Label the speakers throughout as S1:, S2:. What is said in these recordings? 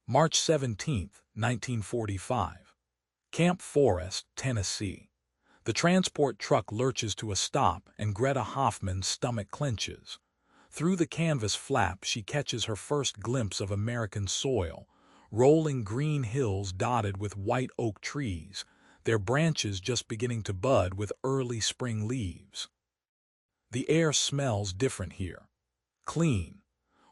S1: March 17, 1945. Camp Forest, Tennessee. The transport truck lurches to a stop and Greta Hoffman's stomach clenches. Through the canvas flap she catches her first glimpse of American soil, rolling green hills dotted with white oak trees, their branches just beginning to bud with early spring leaves. The air smells different here. Clean.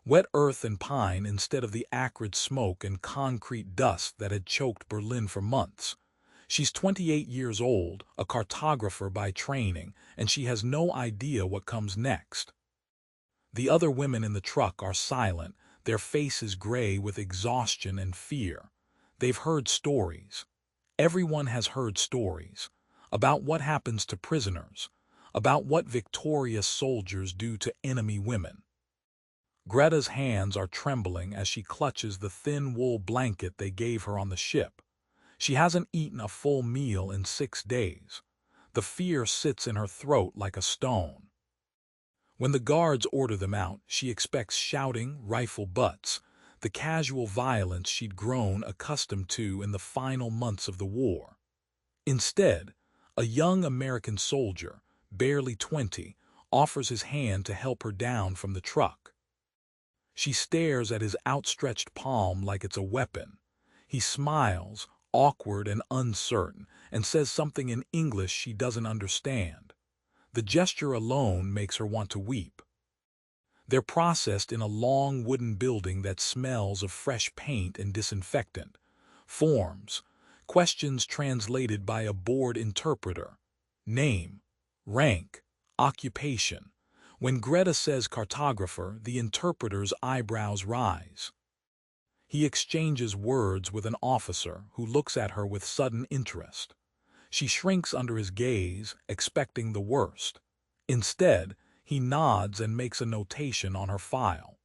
S1: Wet earth and pine instead of the acrid smoke and concrete dust that had choked Berlin for months. She's 28 years old, a cartographer by training, and she has no idea what comes next. The other women in the truck are silent, their faces gray with exhaustion and fear. They've heard stories. Everyone has heard stories. About what happens to prisoners. About what victorious soldiers do to enemy women. Greta's hands are trembling as she clutches the thin wool blanket they gave her on the ship. She hasn't eaten a full meal in 6 days. The fear sits in her throat like a stone. When the guards order them out, she expects shouting, rifle butts, the casual violence she'd grown accustomed to in the final months of the war. Instead, a young American soldier, barely 20, offers his hand to help her down from the truck. She stares at his outstretched palm like it's a weapon. He smiles, awkward and uncertain, and says something in English she doesn't understand. The gesture alone makes her want to weep. They're processed in a long wooden building that smells of fresh paint and disinfectant. Forms, questions translated by a bored interpreter. Name, rank, occupation. When Greta says cartographer, the interpreter's eyebrows rise. He exchanges words with an officer who looks at her with sudden interest. She shrinks under his gaze, expecting the worst. Instead, he nods and makes a notation on her file.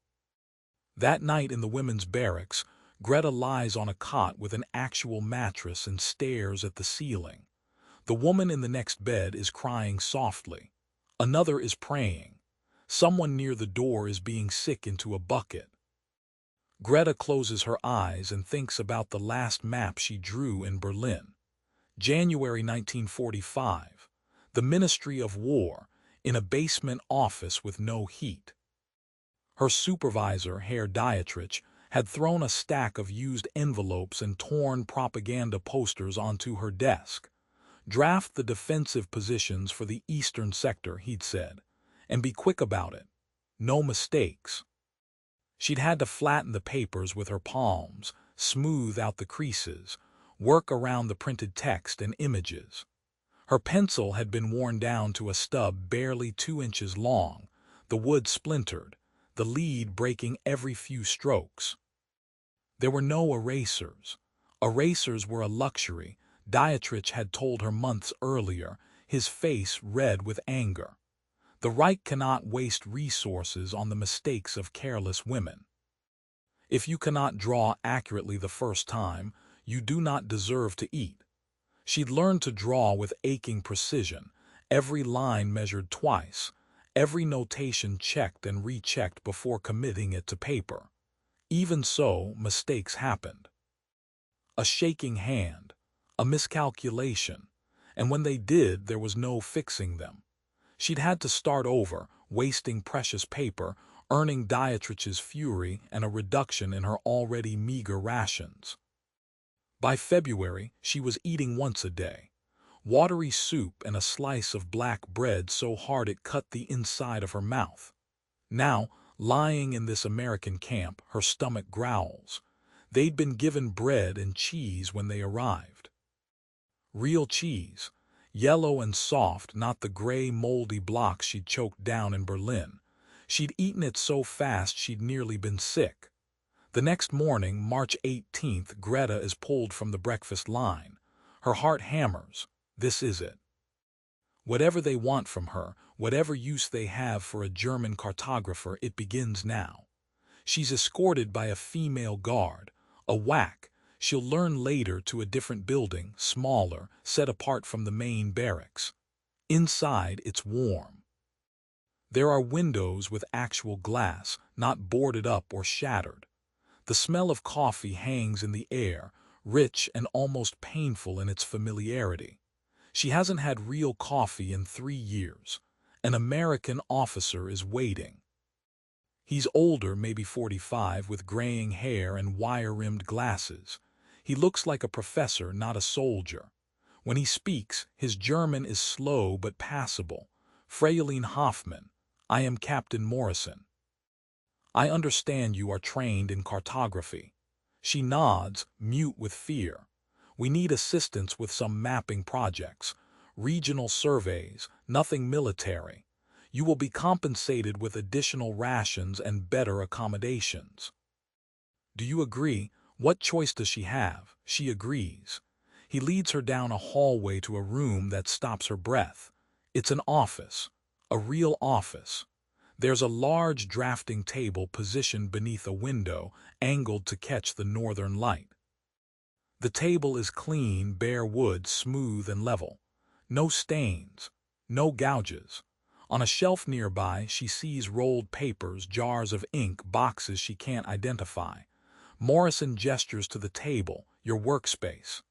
S1: That night in the women's barracks, Greta lies on a cot with an actual mattress and stares at the ceiling. The woman in the next bed is crying softly. Another is praying. Someone near the door is being sick into a bucket. Greta closes her eyes and thinks about the last map she drew in Berlin. January 1945. The Ministry of War, in a basement office with no heat. Her supervisor, Herr Dietrich, had thrown a stack of used envelopes and torn propaganda posters onto her desk. Draft the defensive positions for the eastern sector, he'd said, and be quick about it. No mistakes. She'd had to flatten the papers with her palms, smooth out the creases, work around the printed text and images. Her pencil had been worn down to a stub barely 2 inches long, the wood splintered, the lead breaking every few strokes. There were no erasers. Erasers were a luxury, Dietrich had told her months earlier, his face red with anger. The Reich cannot waste resources on the mistakes of careless women. If you cannot draw accurately the first time, you do not deserve to eat. She'd learned to draw with aching precision, every line measured twice, every notation checked and rechecked before committing it to paper. Even so, mistakes happened. A shaking hand, a miscalculation, and when they did, there was no fixing them. She'd had to start over, wasting precious paper, earning Dietrich's fury and a reduction in her already meager rations. By February, she was eating once a day. Watery soup and a slice of black bread so hard it cut the inside of her mouth. Now, lying in this American camp, her stomach growls. They'd been given bread and cheese when they arrived. Real cheese. Yellow and soft, not the gray, moldy blocks she'd choked down in Berlin. She'd eaten it so fast she'd nearly been sick. The next morning, March 18th, Greta is pulled from the breakfast line. Her heart hammers. This is it. Whatever they want from her, whatever use they have for a German cartographer, it begins now. She's escorted by a female guard, a whack. She'll learn later, to a different building, smaller, set apart from the main barracks. Inside, it's warm. There are windows with actual glass, not boarded up or shattered. The smell of coffee hangs in the air, rich and almost painful in its familiarity. She hasn't had real coffee in 3 years. An American officer is waiting. He's older, maybe 45, with graying hair and wire-rimmed glasses. He looks like a professor, not a soldier. When he speaks, his German is slow but passable. Fräulein Hoffmann, I am Captain Morrison. I understand you are trained in cartography. She nods, mute with fear. We need assistance with some mapping projects, regional surveys, nothing military. You will be compensated with additional rations and better accommodations. Do you agree? What choice does she have? She agrees. He leads her down a hallway to a room that stops her breath. It's an office, a real office. There's a large drafting table positioned beneath a window, angled to catch the northern light. The table is clean, bare wood, smooth and level. No stains, no gouges. On a shelf nearby, she sees rolled papers, jars of ink, boxes she can't identify. Morrison gestures to the table, your workspace.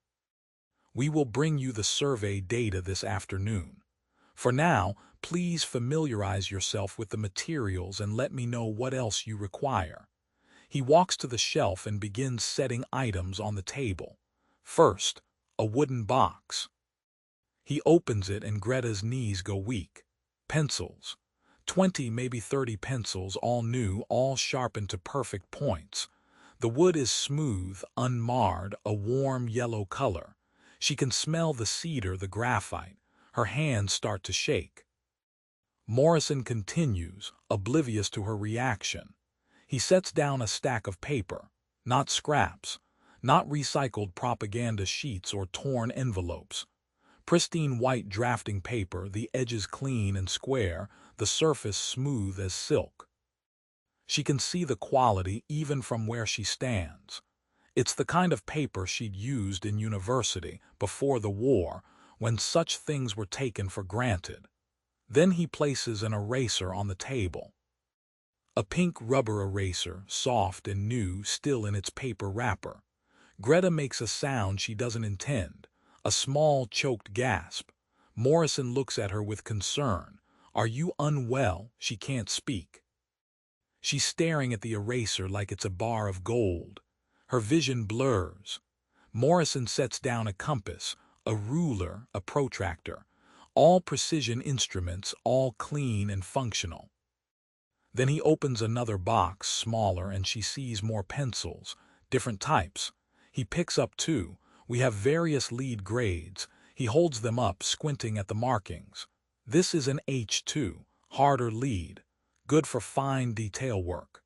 S1: We will bring you the survey data this afternoon. For now, please familiarize yourself with the materials and let me know what else you require. He walks to the shelf and begins setting items on the table. First, a wooden box. He opens it and Greta's knees go weak. Pencils. 20, maybe 30 pencils, all new, all sharpened to perfect points. The wood is smooth, unmarred, a warm yellow color. She can smell the cedar, the graphite. Her hands start to shake. Morrison continues, oblivious to her reaction. He sets down a stack of paper, not scraps, not recycled propaganda sheets or torn envelopes. Pristine white drafting paper, the edges clean and square, the surface smooth as silk. She can see the quality even from where she stands. It's the kind of paper she'd used in university before the war, when such things were taken for granted. Then he places an eraser on the table. A pink rubber eraser, soft and new, still in its paper wrapper. Greta makes a sound she doesn't intend, a small, choked gasp. Morrison looks at her with concern. Are you unwell? She can't speak. She's staring at the eraser like it's a bar of gold. Her vision blurs. Morrison sets down a compass, a ruler, a protractor. All precision instruments, all clean and functional. Then he opens another box, smaller, and she sees more pencils, different types. He picks up two. We have various lead grades. He holds them up, squinting at the markings. This is an H2, harder lead, good for fine detail work.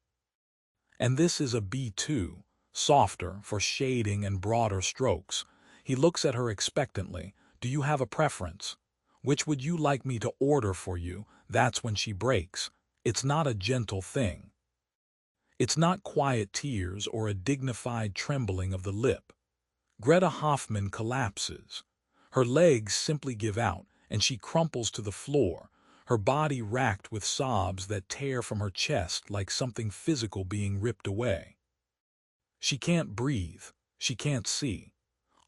S1: And this is a B2, softer, for shading and broader strokes. He looks at her expectantly. Do you have a preference? Which would you like me to order for you? That's when she breaks. It's not a gentle thing. It's not quiet tears or a dignified trembling of the lip. Greta Hoffmann collapses. Her legs simply give out, and she crumples to the floor, her body racked with sobs that tear from her chest like something physical being ripped away. She can't breathe. She can't see.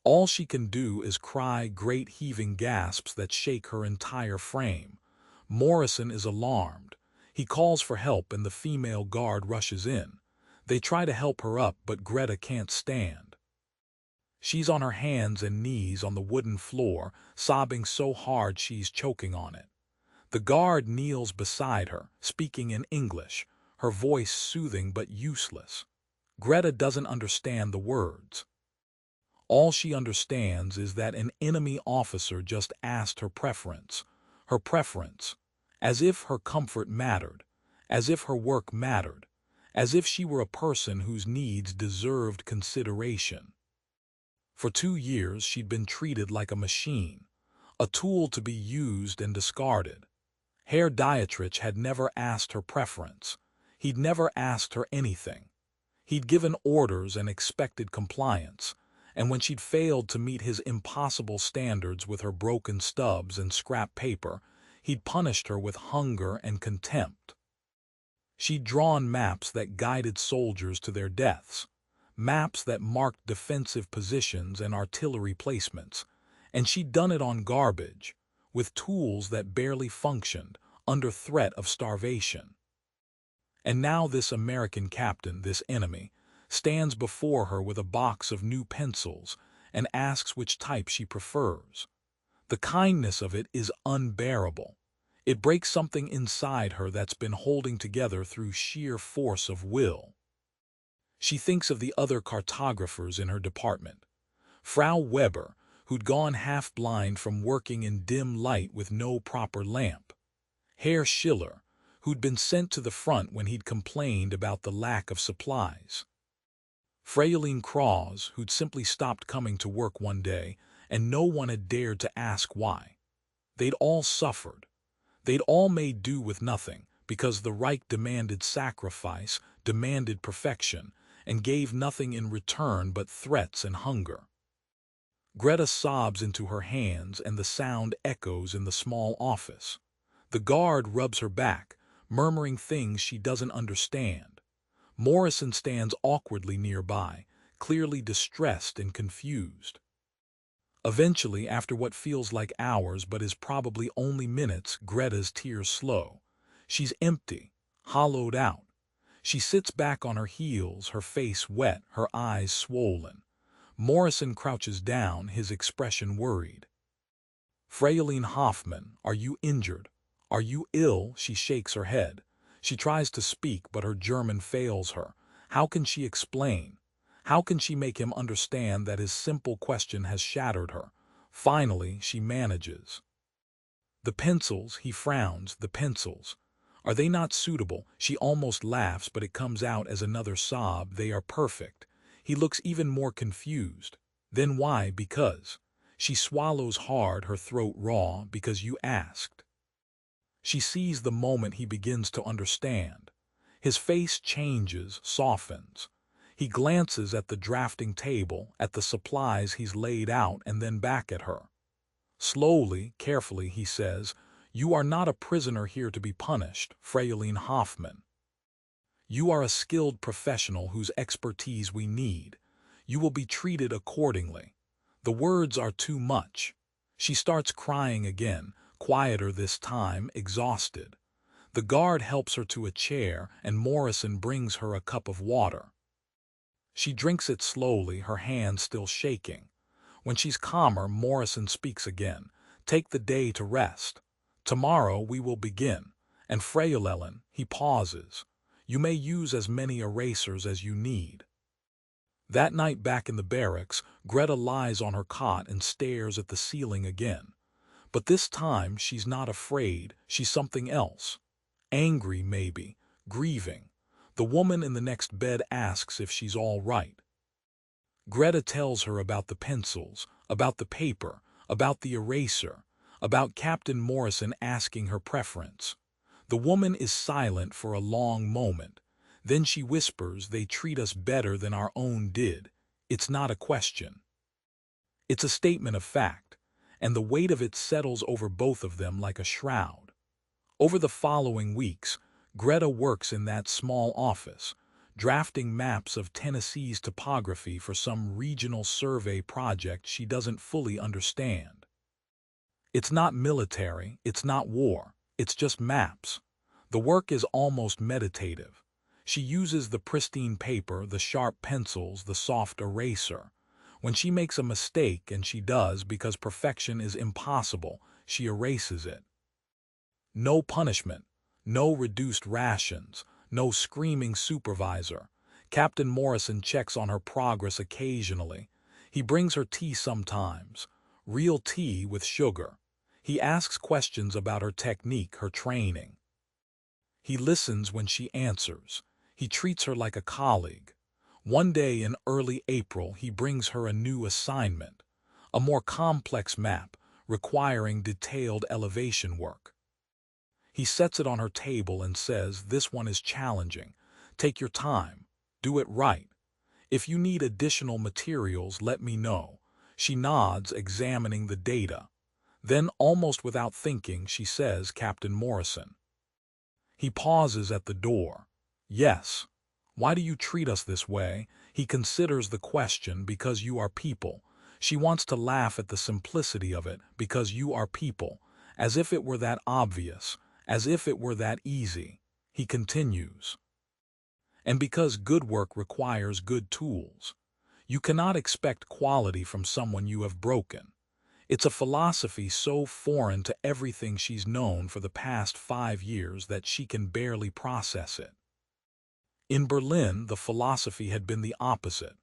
S1: All she can do is cry, great heaving gasps that shake her entire frame. Morrison is alarmed. He calls for help and the female guard rushes in. They try to help her up, but Greta can't stand. She's on her hands and knees on the wooden floor, sobbing so hard she's choking on it. The guard kneels beside her, speaking in English, her voice soothing but useless. Greta doesn't understand the words. All she understands is that an enemy officer just asked her preference, as if her comfort mattered, as if her work mattered, as if she were a person whose needs deserved consideration. For 2 years she'd been treated like a machine, a tool to be used and discarded. Herr Dietrich had never asked her preference. He'd never asked her anything. He'd given orders and expected compliance, and when she'd failed to meet his impossible standards with her broken stubs and scrap paper, he'd punished her with hunger and contempt. She'd drawn maps that guided soldiers to their deaths, maps that marked defensive positions and artillery placements, and she'd done it on garbage, with tools that barely functioned, under threat of starvation. And now this American captain, this enemy, stands before her with a box of new pencils and asks which type she prefers. The kindness of it is unbearable. It breaks something inside her that's been holding together through sheer force of will. She thinks of the other cartographers in her department. Frau Weber, who'd gone half-blind from working in dim light with no proper lamp. Herr Schiller, who'd been sent to the front when he'd complained about the lack of supplies. Fräulein Kraus, who'd simply stopped coming to work one day, and no one had dared to ask why. They'd all suffered. They'd all made do with nothing, because the Reich demanded sacrifice, demanded perfection, and gave nothing in return but threats and hunger. Greta sobs into her hands, and the sound echoes in the small office. The guard rubs her back, murmuring things she doesn't understand. Morrison stands awkwardly nearby, clearly distressed and confused. Eventually, after what feels like hours but is probably only minutes, Greta's tears slow. She's empty, hollowed out. She sits back on her heels, her face wet, her eyes swollen. Morrison crouches down, his expression worried. Fräulein Hoffmann, are you injured? Are you ill? She shakes her head. She tries to speak, but her German fails her. How can she explain? How can she make him understand that his simple question has shattered her? Finally, she manages. The pencils, he frowns, the pencils. Are they not suitable? She almost laughs, but it comes out as another sob. They are perfect. He looks even more confused. Then why? Because. She swallows hard, her throat raw, because you asked. She sees the moment he begins to understand. His face changes, softens. He glances at the drafting table, at the supplies he's laid out, and then back at her. Slowly, carefully, he says, "You are not a prisoner here to be punished, Fräulein Hoffmann. You are a skilled professional whose expertise we need. You will be treated accordingly." The words are too much. She starts crying again, quieter this time, exhausted. The guard helps her to a chair, and Morrison brings her a cup of water. She drinks it slowly, her hand still shaking. When she's calmer, Morrison speaks again. "Take the day to rest. Tomorrow we will begin. And Fräulein," he pauses, "you may use as many erasers as you need." That night back in the barracks, Greta lies on her cot and stares at the ceiling again. But this time she's not afraid, she's something else. Angry, maybe, grieving. The woman in the next bed asks if she's all right. Greta tells her about the pencils, about the paper, about the eraser, about Captain Morrison asking her preference. The woman is silent for a long moment. Then she whispers, "They treat us better than our own did. It's not a question." It's a statement of fact, and the weight of it settles over both of them like a shroud. Over the following weeks, Greta works in that small office, drafting maps of Tennessee's topography for some regional survey project she doesn't fully understand. It's not military, it's not war, it's just maps. The work is almost meditative. She uses the pristine paper, the sharp pencils, the soft eraser. When she makes a mistake, and she does because perfection is impossible, she erases it. No punishment, no reduced rations, no screaming supervisor. Captain Morrison checks on her progress occasionally. He brings her tea sometimes, real tea with sugar. He asks questions about her technique, her training. He listens when she answers. He treats her like a colleague. One day in early April, he brings her a new assignment, a more complex map requiring detailed elevation work. He sets it on her table and says, "This one is challenging. Take your time. Do it right. If you need additional materials, let me know." She nods, examining the data. Then, almost without thinking, she says, "Captain Morrison." He pauses at the door. "Yes. Why do you treat us this way?" He considers the question because you are people. She wants to laugh at the simplicity of it because you are people, as if it were that obvious, as if it were that easy. He continues. And because good work requires good tools. You cannot expect quality from someone you have broken. It's a philosophy so foreign to everything she's known for the past 5 years that she can barely process it. In Berlin, the philosophy had been the opposite.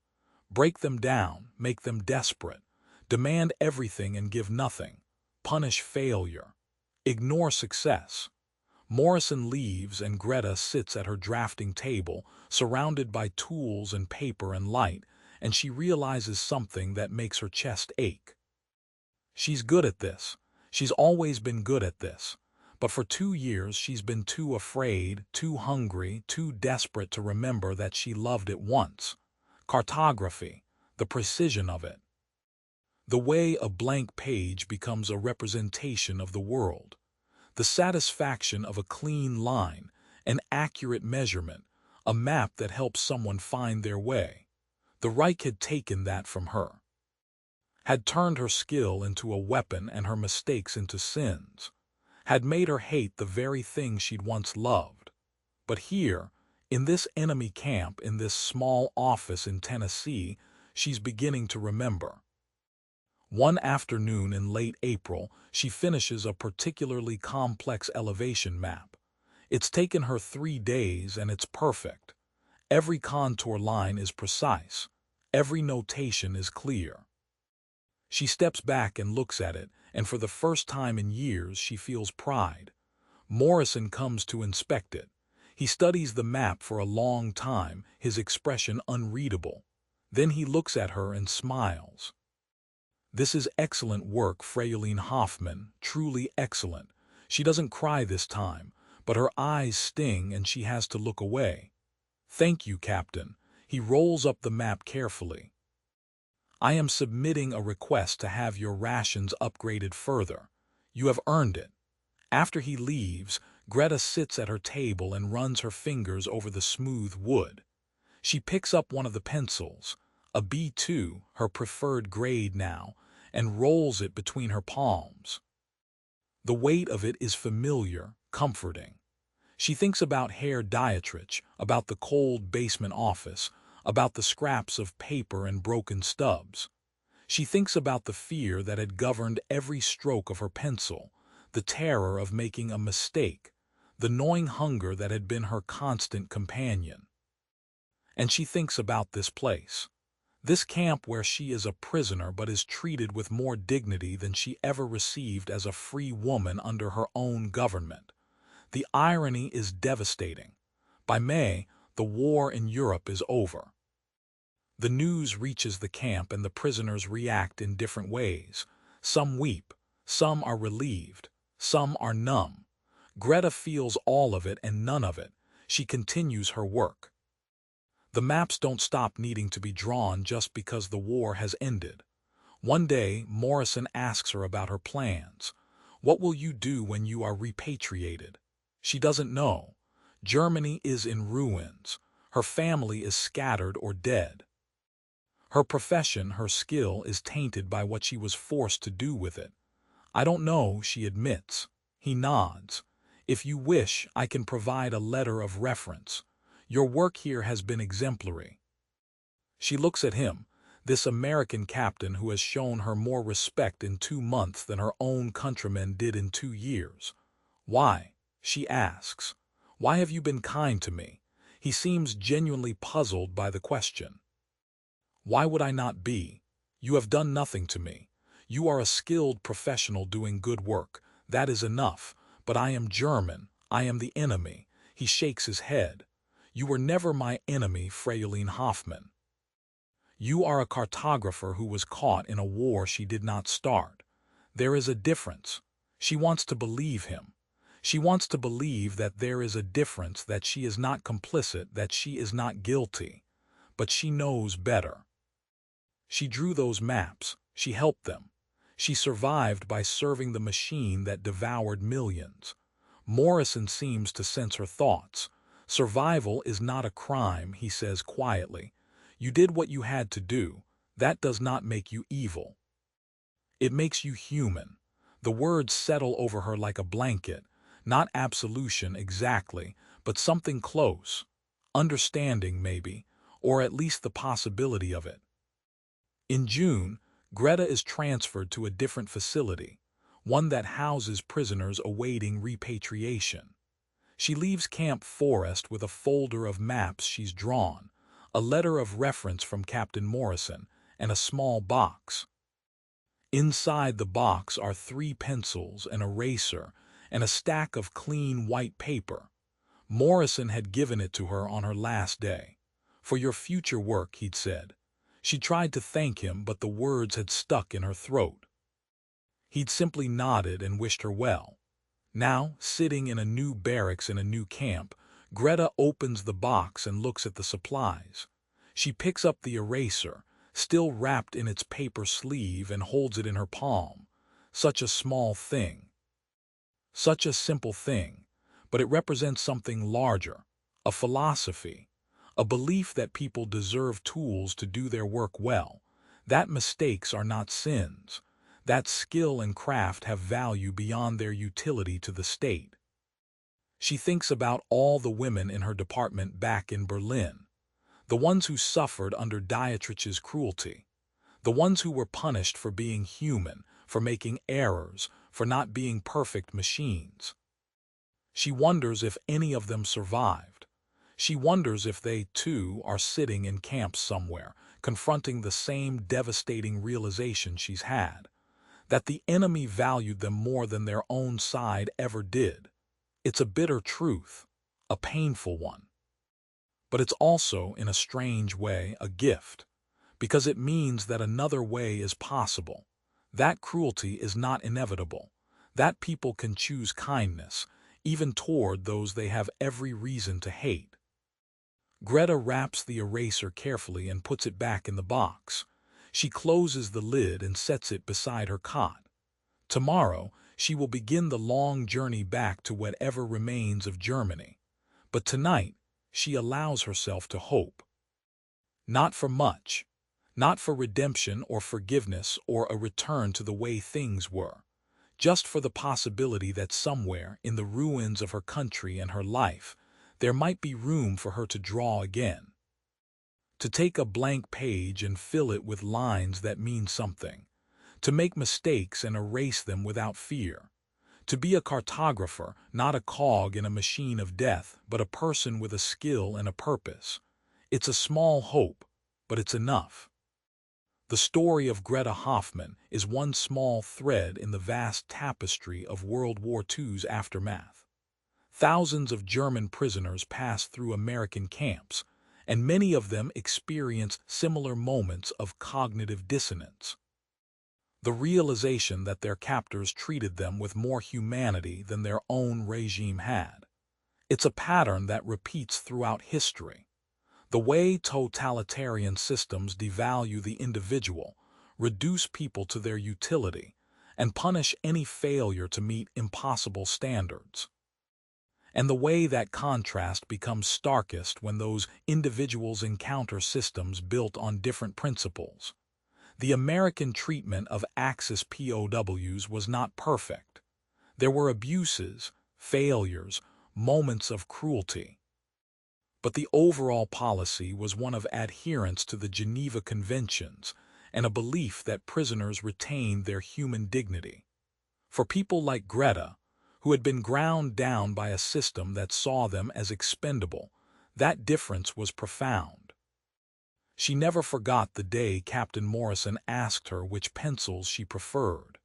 S1: Break them down, make them desperate, demand everything and give nothing, punish failure, ignore success. Morrison leaves and Greta sits at her drafting table, surrounded by tools and paper and light, and she realizes something that makes her chest ache. She's good at this. She's always been good at this. But for 2 years she's been too afraid, too hungry, too desperate to remember that she loved it once. Cartography, the precision of it. The way a blank page becomes a representation of the world. The satisfaction of a clean line, an accurate measurement, a map that helps someone find their way. The Reich had taken that from her. Had turned her skill into a weapon and her mistakes into sins. Had made her hate the very thing she'd once loved. But here, in this enemy camp, in this small office in Tennessee, she's beginning to remember. One afternoon in late April, she finishes a particularly complex elevation map. It's taken her 3 days and it's perfect. Every contour line is precise. Every notation is clear. She steps back and looks at it, and for the first time in years she feels pride. Morrison comes to inspect it. He studies the map for a long time, his expression unreadable. Then he looks at her and smiles. This is excellent work, Fräulein Hoffmann, truly excellent. She doesn't cry this time, but her eyes sting and she has to look away. Thank you, Captain. He rolls up the map carefully. I am submitting a request to have your rations upgraded further. You have earned it. After he leaves, Greta sits at her table and runs her fingers over the smooth wood. She picks up one of the pencils, a B2, her preferred grade now, and rolls it between her palms. The weight of it is familiar, comforting. She thinks about Herr Dietrich, about the cold basement office, about the scraps of paper and broken stubs. She thinks about the fear that had governed every stroke of her pencil, the terror of making a mistake, the gnawing hunger that had been her constant companion. And she thinks about this place, this camp where she is a prisoner but is treated with more dignity than she ever received as a free woman under her own government. The irony is devastating. By May, the war in Europe is over. The news reaches the camp and the prisoners react in different ways. Some weep, some are relieved, some are numb. Greta feels all of it and none of it. She continues her work. The maps don't stop needing to be drawn just because the war has ended. One day, Morrison asks her about her plans. What will you do when you are repatriated? She doesn't know. Germany is in ruins. Her family is scattered or dead. Her profession, her skill, is tainted by what she was forced to do with it. I don't know, she admits. He nods. If you wish, I can provide a letter of reference. Your work here has been exemplary. She looks at him, this American captain who has shown her more respect in 2 months than her own countrymen did in 2 years. Why? She asks. Why have you been kind to me? He seems genuinely puzzled by the question. Why would I not be? You have done nothing to me. You are a skilled professional doing good work. That is enough. But I am German. I am the enemy. He shakes his head. You were never my enemy, Fräulein Hoffmann. You are a cartographer who was caught in a war she did not start. There is a difference. She wants to believe him. She wants to believe that there is a difference, that she is not complicit, that she is not guilty. But she knows better. She drew those maps. She helped them. She survived by serving the machine that devoured millions. Morrison seems to sense her thoughts. Survival is not a crime, he says quietly. You did what you had to do. That does not make you evil. It makes you human. The words settle over her like a blanket, not absolution exactly, but something close. Understanding, maybe, or at least the possibility of it. In June, Greta is transferred to a different facility, one that houses prisoners awaiting repatriation. She leaves Camp Forest with a folder of maps she's drawn, a letter of reference from Captain Morrison, and a small box. Inside the box are 3 pencils, an eraser, and a stack of clean white paper. Morrison had given it to her on her last day. "For your future work," he'd said. She tried to thank him, but the words had stuck in her throat. He'd simply nodded and wished her well. Now, sitting in a new barracks in a new camp, Greta opens the box and looks at the supplies. She picks up the eraser, still wrapped in its paper sleeve, and holds it in her palm. Such a small thing. Such a simple thing, but it represents something larger, a philosophy, a belief that people deserve tools to do their work well, that mistakes are not sins, that skill and craft have value beyond their utility to the state. She thinks about all the women in her department back in Berlin, the ones who suffered under Dietrich's cruelty, the ones who were punished for being human, for making errors, for not being perfect machines. She wonders if any of them survived. She wonders if they, too, are sitting in camps somewhere, confronting the same devastating realization she's had, that the enemy valued them more than their own side ever did. It's a bitter truth, a painful one. But it's also, in a strange way, a gift, because it means that another way is possible, that cruelty is not inevitable, that people can choose kindness, even toward those they have every reason to hate. Greta wraps the eraser carefully and puts it back in the box. She closes the lid and sets it beside her cot. Tomorrow, she will begin the long journey back to whatever remains of Germany. But tonight, she allows herself to hope. Not for much. Not for redemption or forgiveness or a return to the way things were. Just for the possibility that somewhere, in the ruins of her country and her life, there might be room for her to draw again. To take a blank page and fill it with lines that mean something. To make mistakes and erase them without fear. To be a cartographer, not a cog in a machine of death, but a person with a skill and a purpose. It's a small hope, but it's enough. The story of Greta Hoffmann is one small thread in the vast tapestry of World War II's aftermath. Thousands of German prisoners passed through American camps, and many of them experienced similar moments of cognitive dissonance. The realization that their captors treated them with more humanity than their own regime had. It's a pattern that repeats throughout history. The way totalitarian systems devalue the individual, reduce people to their utility, and punish any failure to meet impossible standards. And the way that contrast becomes starkest when those individuals encounter systems built on different principles. The American treatment of Axis POWs was not perfect. There were abuses, failures, moments of cruelty. But the overall policy was one of adherence to the Geneva Conventions and a belief that prisoners retained their human dignity. For people like Greta, who had been ground down by a system that saw them as expendable, that difference was profound. She never forgot the day Captain Morrison asked her which pencils she preferred.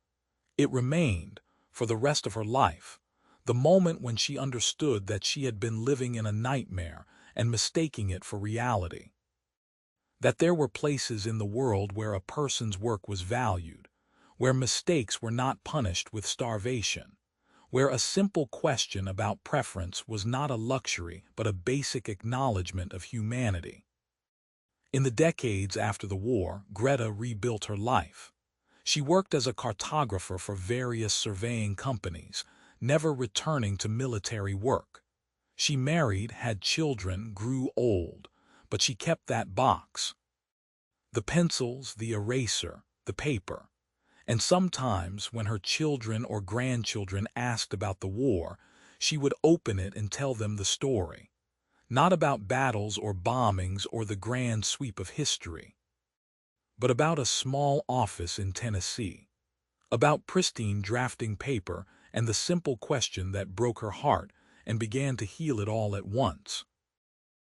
S1: It remained, for the rest of her life, the moment when she understood that she had been living in a nightmare and mistaking it for reality. That there were places in the world where a person's work was valued, where mistakes were not punished with starvation, where a simple question about preference was not a luxury but a basic acknowledgement of humanity. In the decades after the war, Greta rebuilt her life. She worked as a cartographer for various surveying companies, never returning to military work. She married, had children, grew old, but she kept that box. The pencils, the eraser, the paper. And sometimes, when her children or grandchildren asked about the war, she would open it and tell them the story. Not about battles or bombings or the grand sweep of history, but about a small office in Tennessee, about Pristine drafting paper and the simple question that broke her heart and began to heal it all at once.